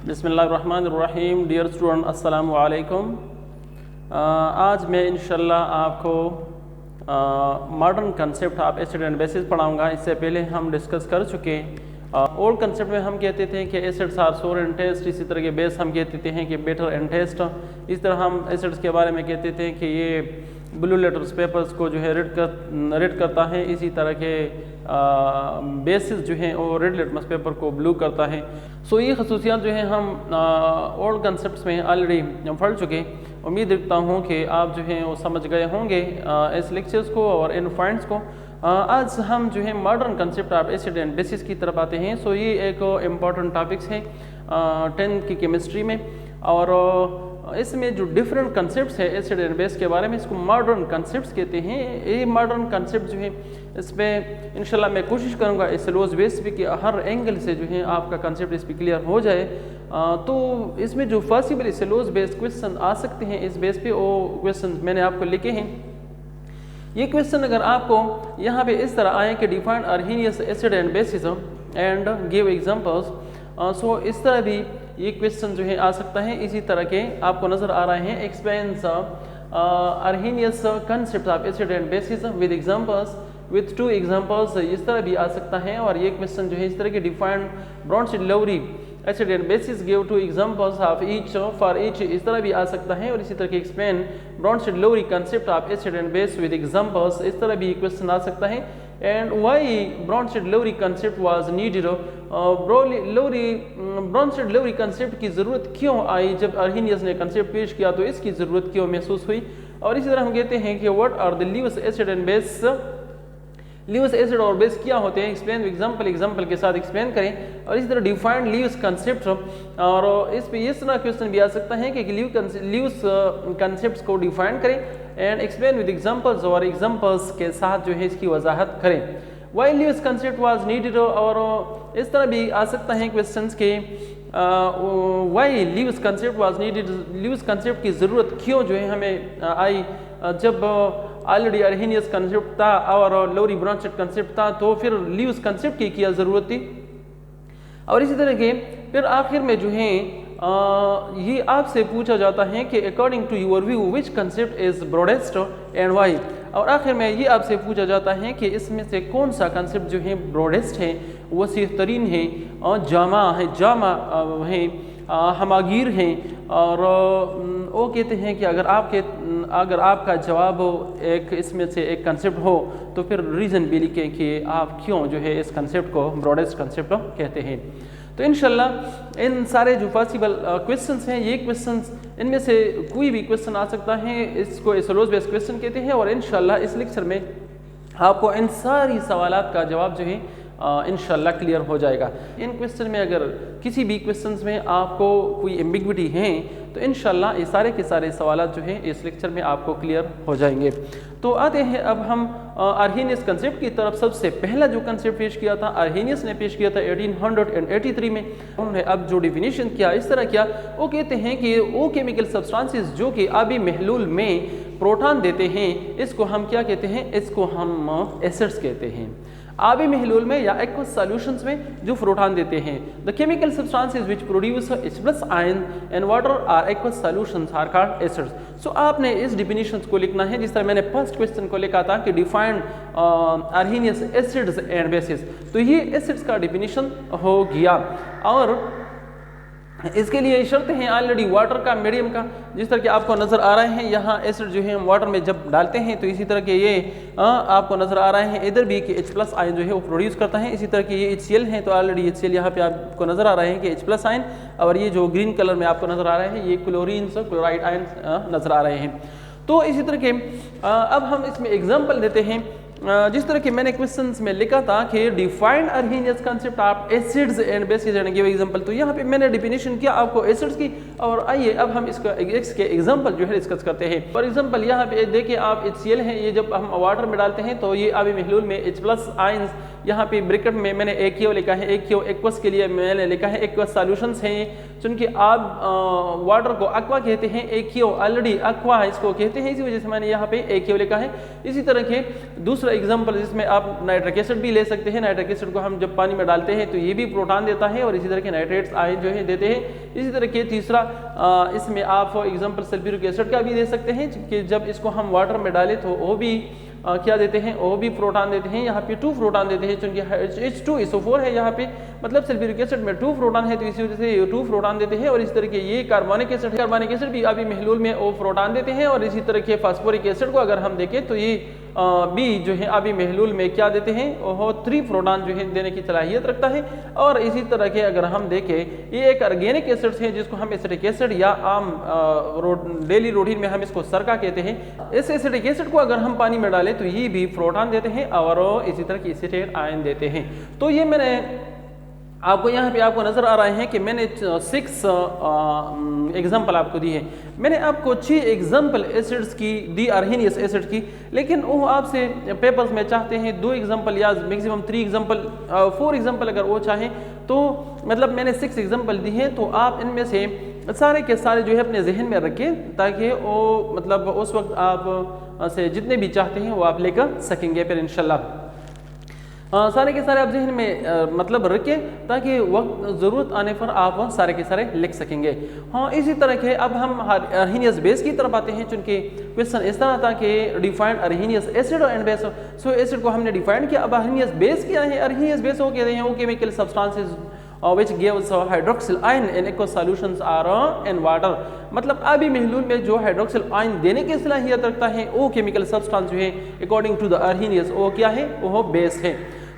बिस्मिल्लाहिर्रहमानिर्रहीम। Dear student, अस्सलाम वालेकुम। आज मैं इंशाल्लाह आपको modern concept of acid and basis पढ़ाऊंगा। इससे पहले हम डिस्कस कर चुके ओल्ड कंसेप्ट में हम कहते थे कि एसिड्स आर सोर एंड टेस्ट, इसी तरह के बेस हम कहते हैं कि बेटर एंड टेस्ट। इस तरह हम एसिड्स के बारे में कहते थे कि ये ब्लू लेटर्स पेपर्स को जो है रेड करता है, इसी तरह के बेसिस जो हैं वो रेड लिटमस पेपर को ब्लू करता है। सो ये खसूसियात जो हैं हम ओल्ड कंसेप्ट्स में ऑलरेडी पढ़ चुके। उम्मीद रखता हूँ कि आप जो हैं वो समझ गए होंगे इस लेक्चर्स को और इन पॉइंट्स को। आज हम जो है modern concept of acid and basis की तरफ आते हैं। सो ये एक इम्पॉर्टेंट टॉपिक्स है 10th की केमिस्ट्री में, और इसमें जो डिफरेंट कंसेप्ट्स है एसिड एंड बेस के बारे में, इसको मॉडर्न कंसेप्ट्स कहते हैं। ये मॉडर्न कंसेप्ट जो है इसमें इंशाल्लाह मैं कोशिश करूँगा इस सिलेबस बेस पे कि हर एंगल से जो है आपका कंसेप्ट इस पर क्लियर हो जाए। तो इसमें जो पॉसिबल सिलेबस बेस्ड क्वेश्चन आ सकते हैं इस बेस पे, वो क्वेश्चन मैंने आपको लिखे हैं। ये क्वेश्चन अगर आपको यहाँ पे इस तरह आए कि defined Arrhenius acid and bases and give examples, so इस तरह भी ये क्वेश्चन जो है आ सकता है। इसी तरह के आपको नजर आ रहे हैं explains Arrhenius concept of acid and bases with examples, with 2 examples, इस तरह भी आ सकता है। और ये क्वेश्चन जो है इस तरह के defined Bronsted Lowry acid and bases give 2 examples of each for each, इस तरह भी आ सकता है। और इसी तरह के explain Bronsted Lowry concept of acid and base with examples, इस तरह भी क्वेश्चन आ सकता है। And why Bronsted Lowry concept was needed, Bronsted Lowry concept की ज़रूरत क्यों आई जब अर्हीनियस ने कंसेप्ट पेश किया, तो इसकी ज़रूरत क्यों महसूस हुई। और इसी तरह हम कहते हैं कि what are the Lewis acid and base, Lewis acid और बेस क्या होते हैं, एक्सप्लेन एग्जांपल के साथ एक्सप्लेन करें। और इसी तरह डिफाइंड ल्यूइस कंसेप्ट, और इस पे इस तरह क्वेश्चन भी आ सकता है कि ल्यूइस कंसेप्ट्स को डिफाइन करें एंड एक्सप्लेन विद एग्जांपल्स, और एग्जांपल्स के साथ जो है इसकी वजाहत करें। Why Lewis concept was needed, और इस तरह भी आ सकता है क्वेश्चंस के why Lewis concept was needed, Lewis concept की ज़रूरत क्यों जो है हमें आई जब ऑलरेडी अर्हीनियस कंसेप्ट था और लवरी ब्रॉन्शिड कंसेप्ट था, तो फिर ल्यूइस कंसेप्ट की क्या ज़रूरत थी। और इसी तरह के फिर आखिर में जो है ये आपसे पूछा जाता है कि according to your view which concept is broadest and why. और आखिर में ये आपसे पूछा जाता है कि इसमें से कौन सा कंसेप्ट जो है ब्रॉडेस्ट है, वसीह तरीन है, जामा है, हमागीर हैं। और वो कहते हैं कि अगर आपका जवाब एक इसमें से एक कंसेप्ट हो तो फिर रीज़न भी लिखें कि आप क्यों जो है इस कंसेप्ट को ब्रॉडेस्ट कंसेप्ट कहते हैं। तो इंशाल्लाह इन सारे जो पॉसिबल क्वेश्चंस हैं, ये क्वेश्चंस इनमें से कोई भी क्वेश्चन आ सकता है, इसको सिलेबस बेस्ड क्वेश्चन कहते हैं। और इंशाल्लाह इस लेक्चर में आपको इन सारी सवालात का जवाब जो है इंशाल्लाह क्लियर हो जाएगा। इन क्वेश्चन में अगर किसी भी क्वेश्चंस में आपको कोई एम्बिग्विटी है तो इंशाल्लाह ये सारे के सारे सवालात जो है इस लेक्चर में आपको क्लियर हो जाएंगे। तो आते हैं अब हम अर्हीनियस कंसेप्ट की तरफ। सबसे पहला जो कंसेप्ट पेश किया था अर्हीनियस ने पेश किया था 1883 में। उन्होंने अब जो डिफिनीशन किया इस तरह किया, वो कहते हैं कि वो केमिकल सब्सटेंसेस जो कि आबी महलूल में प्रोटॉन देते हैं, इसको हम क्या कहते हैं, इसको हम एसिड्स कहते हैं। आबी महलूल में या एक्वस सॉल्यूशंस में जो प्रोटॉन देते हैं, the chemical substances which produce H+ ion and water are aqueous solutions are called acids. So आपने इस डिफिनीशंस को लिखना है जिस तरह मैंने फर्स्ट क्वेश्चन को लिखा था कि डिफाइंड अर्हीनियस एसिड्स एंड बेसिस। तो ये एसिड्स का डिफिनीशन हो गया। और इसके लिए शर्त है ऑलरेडी वाटर का, मीडियम का, जिस तरह के आपको नज़र आ रहे हैं यहाँ एसिड जो है हम वाटर में जब डालते हैं तो इसी तरह के ये आपको नज़र आ रहे हैं इधर भी कि H+ आयन जो है वो प्रोड्यूस करता है। इसी तरह के ये HCl हैं, तो ऑलरेडी HCl यहाँ पे आपको नज़र आ रहे हैं कि H+ आयन, और ये जो ग्रीन कलर में आपको नज़र आ रहे हैं ये क्लोराइड आयन नज़र आ रहे हैं। तो इसी तरह के अब हम इसमें एग्जाम्पल देते हैं जिस तरह के मैंने क्वेश्चंस में लिखा था कि defined Arrhenius concept of acids and bases and give example. तो यहाँ पे मैंने डिफिनीशन किया आपको एसिड्स की, और आइए अब हम इसके एग्जाम्पल जो है डिस्कस करते हैं। फॉर एग्जाम्पल यहाँ पे देखिए आप HCl है, ये जब हम वाटर में डालते हैं तो ये आबी महलूल में H+ आयंस, यहाँ पे ब्रैकेट में मैंने AKO लिखा है, AKO एक्वस के लिए मैंने लिखा है एक्वस सॉल्यूशंस हैं, चूंकि आप वाटर को एक्वा कहते हैं, AKO ऑलरेडी एक्वा इसको कहते हैं, इसी वजह से मैंने यहाँ पे AKO लिखा है। इसी तरह के दूसरा एग्जांपल जिसमें आप नाइट्रिक एसिड भी ले सकते हैं, नाइट्रिक एसिड को हम जब पानी में डालते हैं तो ये भी प्रोटॉन देता है और इसी तरह के नाइट्रेट्स आयन जो है देते हैं। इसी तरह के तीसरा इसमें आप एग्जांपल सल्फ्यूरिक एसिड का भी दे सकते हैं कि जब इसको हम वाटर में डालें तो वो भी क्या देते हैं, वो भी प्रोटॉन देते हैं। यहाँ पे 2 प्रोटॉन देते हैं, चूंकि H2SO4 है यहाँ पे, मतलब सल्फ्यूरिक एसिड में 2 प्रोटॉन है तो इसी वजह से ये 2 प्रोटॉन देते हैं। और इस तरह के ये कार्बोनिक एसिड है, कार्बोनिक एसिड भी अभी महलूल में वो प्रोटॉन देते हैं। और इसी तरह के फास्फोरिक एसिड को अगर हम देखें तो ये भी जो है अभी महलूल में क्या देते हैं, वो 3 प्रोटॉन जो है देने की सलाहियत रखता है। और इसी तरह के अगर हम देखें ये एक ऑर्गेनिक एसिड्स हैं जिसको हम एसिटिक एसिड या आम डेली रूटीन में हम इसको सरका कहते हैं। इस एसिटिक एसिड को अगर हम पानी में डालें तो ये भी प्रोटॉन देते हैं और इसी तरह की एसिटेट आयन देते हैं। तो ये मैंने आपको यहाँ पे आपको नजर आ रहे हैं कि मैंने 6 एग्जाम्पल आपको दी है। मैंने आपको 6 एग्जाम्पल एसिड्स की दी, अर्हीनियस एसिड की, लेकिन वो आपसे पेपर्स में चाहते हैं 2 एग्जाम्पल या मैक्सिमम 3 एग्जाम्पल, 4 एग्जाम्पल अगर वो चाहें तो, मतलब मैंने 6 एग्जाम्पल दी हैं। तो आप इनमें से सारे के सारे जो है अपने जहन में रखें ताकि वो मतलब उस वक्त आप से जितने भी चाहते हैं वो आप लेकर सकेंगे फिर इंशाल्लाह। सारे के सारे आप जहन में मतलब रखें ताकि वक्त ज़रूरत आने पर आप सारे के सारे लिख सकेंगे। हाँ, इसी तरह के अब हम अर्हीनियस बेस की तरफ आते हैं, चूंकि क्वेश्चन इस तरह था कि defined Arrhenius acid and base. So acid को हमने डिफाइंड किया, अब अर्हीनियस बेस क्या है? अर्हीनियस बेस वो कहते हैं वो chemical substances which gives hydroxyl ion in aqueous solutions or in water। मतलब अभी महलूल में जो हाइड्रोक्सिल आयन देने की सलाहियत रखता है वो केमिकल सब्सटेंस जो है अकॉर्डिंग टू द अर्हीनियस वो क्या है, वो बेस है।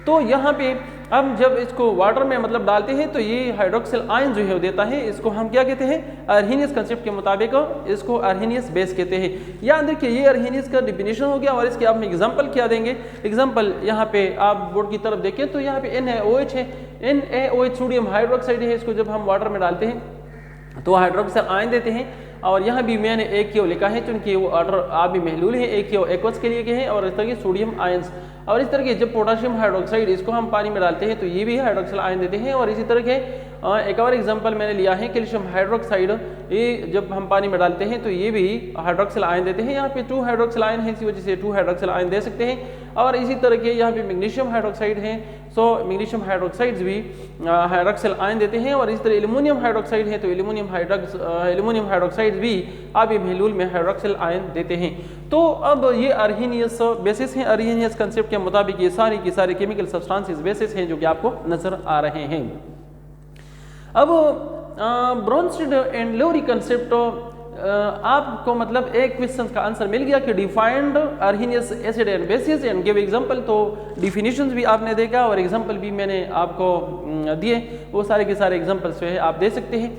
तो यहाँ पे अब जब इसको वाटर में मतलब डालते हैं तो ये हाइड्रोक्सिल आयन जो है देता है, इसको हम क्या कहते हैं, अर्हीनियस कंसेप्ट के मुताबिक इसको अर्हीनियस बेस कहते हैं। याद देखिए ये अर्हीनियस का डिफिनीशन हो गया और इसके आप एग्जांपल क्या देंगे। एग्जांपल यहाँ पे आप बोर्ड की तरफ देखें तो यहाँ पे NaOH है, NaOH सोडियम हाइड्रोक्साइड है, इसको जब हम वाटर में डालते हैं तो हाइड्रोक्सिल आयन देते हैं। और यहाँ भी मैंने AKO लिखा है क्योंकि वो वाटर आबी महलूल है, AKO एक्वस के लिए के है और इस तरह के सोडियम आयंस। और इस तरह के जब पोटाशियम हाइड्रोक्साइड इसको हम पानी में डालते हैं तो ये भी हाइड्रोक्सिल आयन देते हैं। और इसी तरह के एक और एग्जांपल मैंने लिया है कैल्शियम हाइड्रोक्साइड, ये जब हम पानी में डालते हैं तो ये भी हाइड्रोक्सिल आयन देते हैं। यहाँ पे 2 हाइड्रोक्सिल आयन है, इसी वजह से 2 हाइड्रोक्सिल आयन दे सकते हैं। और इसी तरह के यहाँ पे मैग्नीशियम हाइड्रोक्साइड है, सो मैग्नीशियम हाइड्रोक्साइड्स भी हाइड्रोक्सिल आयन देते हैं। और इस तरह एल्युमिनियम हाइड्रोक्साइड है तो एल्युमिनियम हाइड्रोक्साइड भी आबी महलूल में हाइड्रोक्सिल आयन देते हैं। तो अब ये अर्हीनियस बेसिस हैं, अर्हीनियस कंसेप्ट के मुताबिक ये सारी की सारी केमिकल सब्सटेंसेस बेसिस हैं जो कि आपको नजर आ रहे हैं। अब ब्रोंस्टेड एंड लोरी कंसेप्ट आपको मतलब एक क्वेश्चन का आंसर मिल गया कि defined Arrhenius acid and bases and give example. तो डिफिनीशंस भी आपने देखा और एग्जांपल भी मैंने आपको दिए, वो सारे के सारे एग्जांपल्स जो है आप दे सकते हैं।